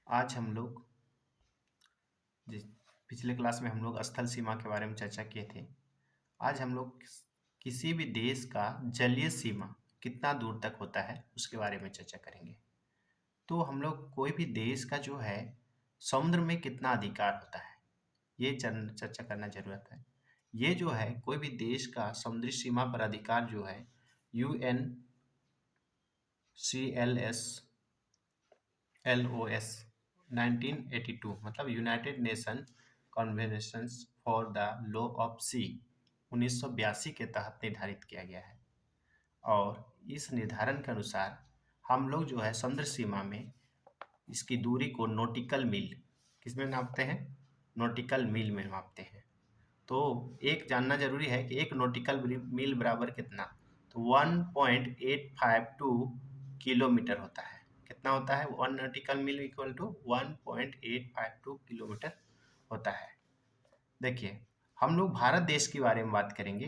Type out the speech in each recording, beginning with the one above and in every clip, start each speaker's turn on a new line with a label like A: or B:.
A: आज हम लोग जिस पिछले क्लास में हम लोग स्थल सीमा के बारे में चर्चा किए थे। आज हम लोग किसी भी देश का जलीय सीमा कितना दूर तक होता है उसके बारे में चर्चा करेंगे। तो हम लोग कोई भी देश का जो है समुद्र में कितना अधिकार होता है ये चर्चा करना जरूरत है। ये जो है कोई भी देश का समुद्री सीमा पर अधिकार जो है UNCLOS 1982 मतलब united nation convention for the law of sea 1982 के तहत निर्धारित किया गया है। और इस निर्धारण के अनुसार हम लोग जो है समुद्र सीमा में इसकी दूरी को नॉटिकल मील किसमें नापते हैं, नॉटिकल मील में नापते हैं। तो एक जानना जरूरी है कि एक नॉटिकल मील बराबर कितना, तो 1.852 किलोमीटर होता है। कितना होता है? 1 nautical mile equal to 1.852 kilometre होता है। देखिए हम लोग भारत देश के बारे में बात करेंगे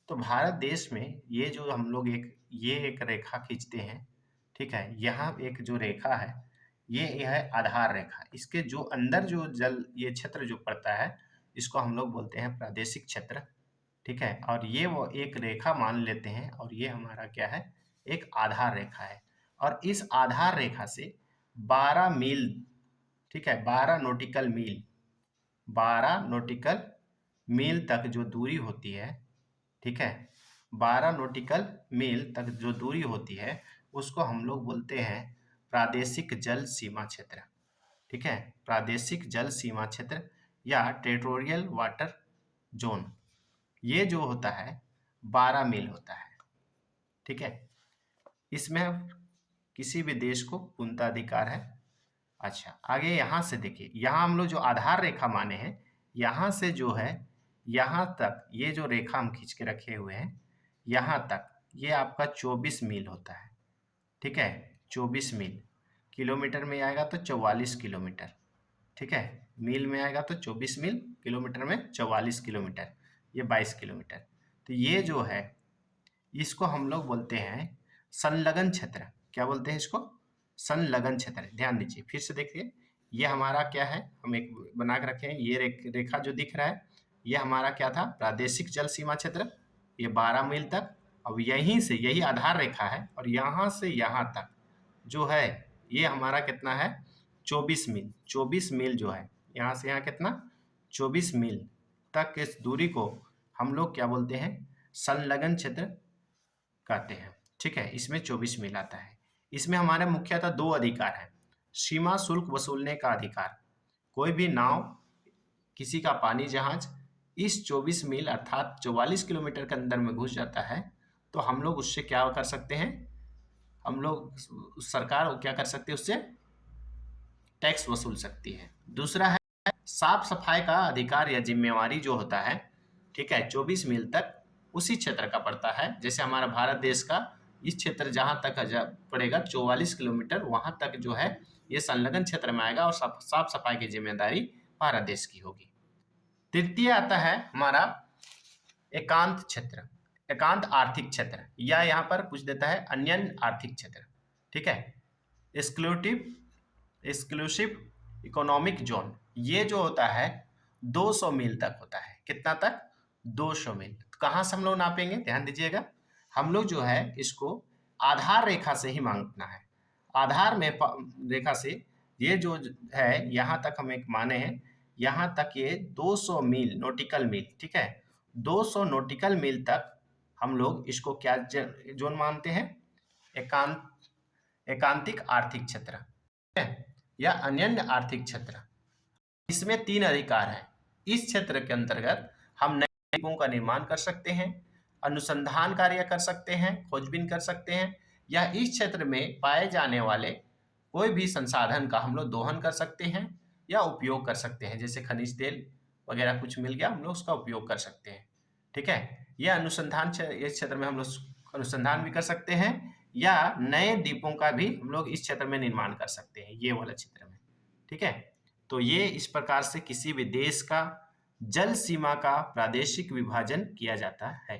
A: तो भारत देश में ये जो हम लोग एक रेखा खींचते हैं, ठीक है। यहाँ एक जो रेखा है ये है आधार रेखा। इसके जो अंदर जो जल ये क्षेत्र जो पड़ता है इसको हम लोग बोलते हैं प्रादेशिक क्षेत्र, ठीक है। और ये वो एक रेखा मान लेते हैं और ये हमारा क्या है, एक आधार रेखा है। और इस आधार रेखा से 12 मील, ठीक है, 12 नॉटिकल मील 12 नॉटिकल मील तक जो दूरी होती है, ठीक है, 12 नॉटिकल मील तक जो दूरी होती है उसको हम लोग बोलते हैं प्रादेशिक जल सीमा क्षेत्र, ठीक है। प्रादेशिक जल सीमा क्षेत्र या टेरिटोरियल वाटर जोन ये जो होता है 12 मील होता है, ठीक है। इसमें किसी भी देश को पूर्णता अधिकार है। अच्छा आगे यहाँ से देखिए, यहाँ हम लोग जो आधार रेखा माने हैं यहाँ से जो है यहाँ तक ये जो रेखा हम खींच के रखे हुए हैं यहाँ तक ये आपका 24 मील होता है, ठीक है। 24 मील किलोमीटर में आएगा तो 44 किलोमीटर, ठीक है। मील में आएगा तो 24 मील, किलोमीटर में 44 किलोमीटर, ये 22 किलोमीटर। तो ये जो है इसको हम लोग बोलते हैं संलग्न क्षेत्र। क्या बोलते हैं इसको? संलग्न क्षेत्र। ध्यान दीजिए फिर से देखिए, ये हमारा क्या है, हम एक बना के रखे हैं, ये रेखा जो दिख रहा है ये हमारा क्या था, प्रादेशिक जल सीमा क्षेत्र, ये 12 मील तक। अब यहीं से यही आधार रेखा है और यहाँ से यहाँ तक जो है ये हमारा कितना है, 24 मील। 24 मील जो है यहाँ से यहाँ कितना, 24 मील तक इस दूरी को हम लोग क्या बोलते हैं, संलग्न क्षेत्र कहते हैं, ठीक है। इसमें 24 मील आता है। इसमें हमारे मुख्यतः 2 अधिकार हैं। सीमा शुल्क वसूलने का अधिकार, कोई भी नाव, किसी का पानी जहाज इस 24 मील अर्थात 44 किलोमीटर के अंदर में घुस जाता है तो हम लोग उससे क्या कर सकते हैं, हम लोग सरकार क्या कर सकती है, उससे टैक्स वसूल सकती है। दूसरा है साफ सफाई का अधिकार या जिम्मेवारी जो होता है, ठीक है, 24 मील तक उसी क्षेत्र का पड़ता है। जैसे हमारा भारत देश का इस क्षेत्र जहां तक पड़ेगा 44 किलोमीटर वहां तक जो है ये संलग्न क्षेत्र में आएगा और साफ सफाई की जिम्मेदारी भारत देश की होगी। तृतीय आता है हमारा एकांत क्षेत्र, एकांत आर्थिक क्षेत्र, या यहाँ पर कुछ देता है अन्य आर्थिक क्षेत्र, ठीक है। एक्सक्लूसिव इकोनॉमिक जोन ये जो होता है 200 मील तक होता है। कितना तक? 200 मील। कहाँ से हम लोग नापेंगे, ध्यान दीजिएगा, हम लोग जो है इसको आधार रेखा से ही मांगना है। आधार में रेखा से ये जो है यहाँ तक हम एक माने हैं, यहाँ तक ये 200 मील नॉटिकल मील, ठीक है। 200 नॉटिकल मील तक हम लोग इसको क्या जोन मानते हैं, एकांतिक आर्थिक क्षेत्र या अन्य आर्थिक क्षेत्र। इसमें 3 अधिकार हैं। इस क्षेत्र के अंतर्गत हम नए द्वीपों का निर्माण कर सकते हैं, अनुसंधान कार्य कर सकते हैं, खोजबीन कर सकते हैं, या इस क्षेत्र में पाए जाने वाले कोई भी संसाधन का हम लोग दोहन कर सकते हैं या उपयोग कर सकते हैं। जैसे खनिज तेल वगैरह कुछ मिल गया हम लोग उसका उपयोग कर सकते हैं, ठीक है। यह अनुसंधान इस क्षेत्र में हम लोग अनुसंधान भी कर सकते हैं या नए द्वीपों का भी हम लोग इस क्षेत्र में निर्माण कर सकते हैं, ये वाला क्षेत्र में, ठीक है। तो ये इस प्रकार से किसी भी देश का जल सीमा का प्रादेशिक विभाजन किया जाता है।